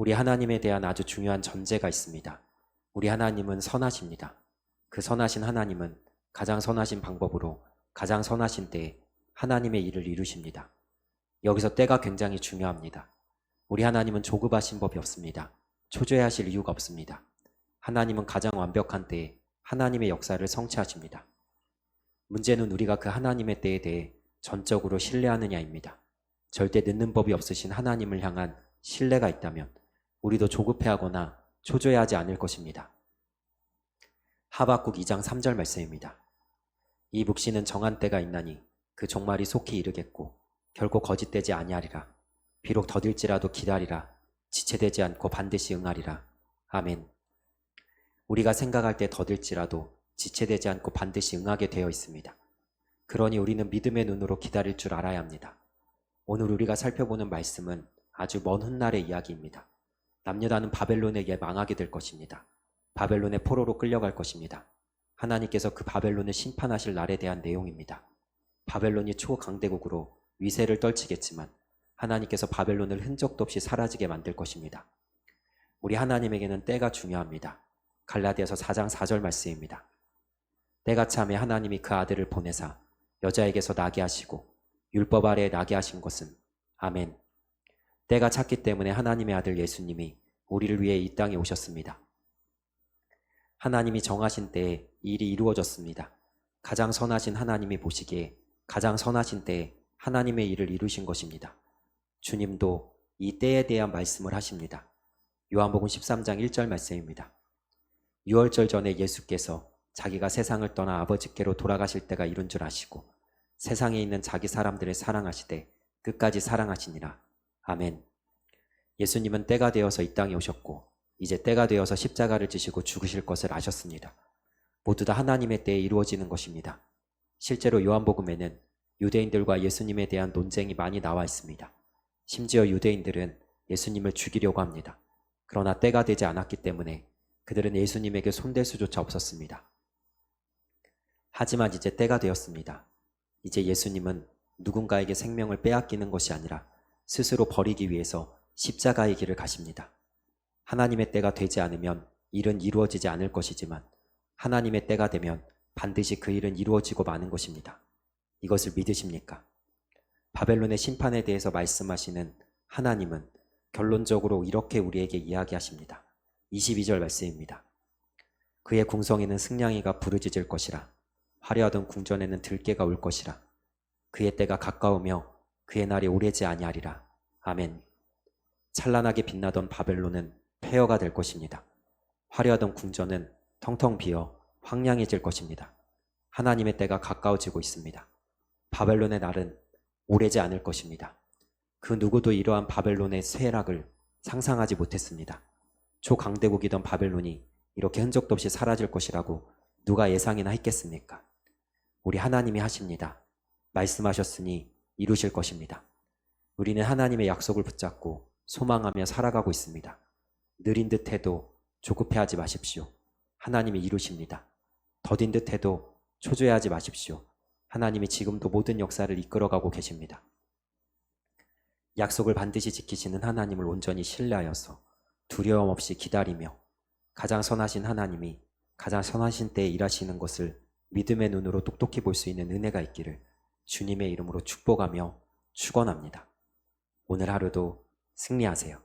우리 하나님에 대한 아주 중요한 전제가 있습니다. 우리 하나님은 선하십니다. 그 선하신 하나님은 가장 선하신 방법으로 가장 선하신 때에 하나님의 일을 이루십니다. 여기서 때가 굉장히 중요합니다. 우리 하나님은 조급하신 법이 없습니다. 초조해하실 이유가 없습니다. 하나님은 가장 완벽한 때에 하나님의 역사를 성취하십니다. 문제는 우리가 그 하나님의 때에 대해 전적으로 신뢰하느냐입니다. 절대 늦는 법이 없으신 하나님을 향한 신뢰가 있다면 우리도 조급해하거나 초조해하지 않을 것입니다. 하박국 2장 3절 말씀입니다. 이 묵시는 정한 때가 있나니 그 종말이 속히 이르겠고 결코 거짓되지 아니하리라. 비록 더딜지라도 기다리라. 지체되지 않고 반드시 응하리라. 아멘. 우리가 생각할 때 더딜지라도 지체되지 않고 반드시 응하게 되어 있습니다. 그러니 우리는 믿음의 눈으로 기다릴 줄 알아야 합니다. 오늘 우리가 살펴보는 말씀은 아주 먼 훗날의 이야기입니다. 남유다는 바벨론에게 망하게 될 것입니다. 바벨론의 포로로 끌려갈 것입니다. 하나님께서 그 바벨론을 심판하실 날에 대한 내용입니다. 바벨론이 초강대국으로 위세를 떨치겠지만 하나님께서 바벨론을 흔적도 없이 사라지게 만들 것입니다. 우리 하나님에게는 때가 중요합니다. 갈라디아서 4장 4절 말씀입니다. 때가 참에 하나님이 그 아들을 보내사 여자에게서 나게 하시고 율법 아래에 나게 하신 것은 아멘. 때가 찼기 때문에 하나님의 아들 예수님이 우리를 위해 이 땅에 오셨습니다. 하나님이 정하신 때에 일이 이루어졌습니다. 가장 선하신 하나님이 보시기에 가장 선하신 때에 하나님의 일을 이루신 것입니다. 주님도 이 때에 대한 말씀을 하십니다. 요한복음 13장 1절 말씀입니다. 유월절 전에 예수께서 자기가 세상을 떠나 아버지께로 돌아가실 때가 이룬 줄 아시고 세상에 있는 자기 사람들을 사랑하시되 끝까지 사랑하시니라. 아멘. 예수님은 때가 되어서 이 땅에 오셨고 이제 때가 되어서 십자가를 지시고 죽으실 것을 아셨습니다. 모두 다 하나님의 때에 이루어지는 것입니다. 실제로 요한복음에는 유대인들과 예수님에 대한 논쟁이 많이 나와 있습니다. 심지어 유대인들은 예수님을 죽이려고 합니다. 그러나 때가 되지 않았기 때문에 그들은 예수님에게 손댈 수조차 없었습니다. 하지만 이제 때가 되었습니다. 이제 예수님은 누군가에게 생명을 빼앗기는 것이 아니라 스스로 버리기 위해서 십자가의 길을 가십니다. 하나님의 때가 되지 않으면 일은 이루어지지 않을 것이지만 하나님의 때가 되면 반드시 그 일은 이루어지고 마는 것입니다. 이것을 믿으십니까? 바벨론의 심판에 대해서 말씀하시는 하나님은 결론적으로 이렇게 우리에게 이야기하십니다. 22절 말씀입니다. 그의 궁성에는 승냥이가 부르짖을 것이라. 화려하던 궁전에는 들깨가 올 것이라. 그의 때가 가까우며 그의 날이 오래지 아니하리라. 아멘. 찬란하게 빛나던 바벨론은 폐허가 될 것입니다. 화려하던 궁전은 텅텅 비어 황량해질 것입니다. 하나님의 때가 가까워지고 있습니다. 바벨론의 날은 오래지 않을 것입니다. 그 누구도 이러한 바벨론의 쇠락을 상상하지 못했습니다. 초강대국이던 바벨론이 이렇게 흔적도 없이 사라질 것이라고 누가 예상이나 했겠습니까? 우리 하나님이 하십니다. 말씀하셨으니 이루실 것입니다. 우리는 하나님의 약속을 붙잡고 소망하며 살아가고 있습니다. 느린 듯해도 조급해하지 마십시오. 하나님이 이루십니다. 더딘 듯해도 초조해하지 마십시오. 하나님이 지금도 모든 역사를 이끌어가고 계십니다. 약속을 반드시 지키시는 하나님을 온전히 신뢰하여서 두려움 없이 기다리며 가장 선하신 하나님이 가장 선하신 때에 일하시는 것을 믿음의 눈으로 똑똑히 볼 수 있는 은혜가 있기를 주님의 이름으로 축복하며 축원합니다. 오늘 하루도 승리하세요.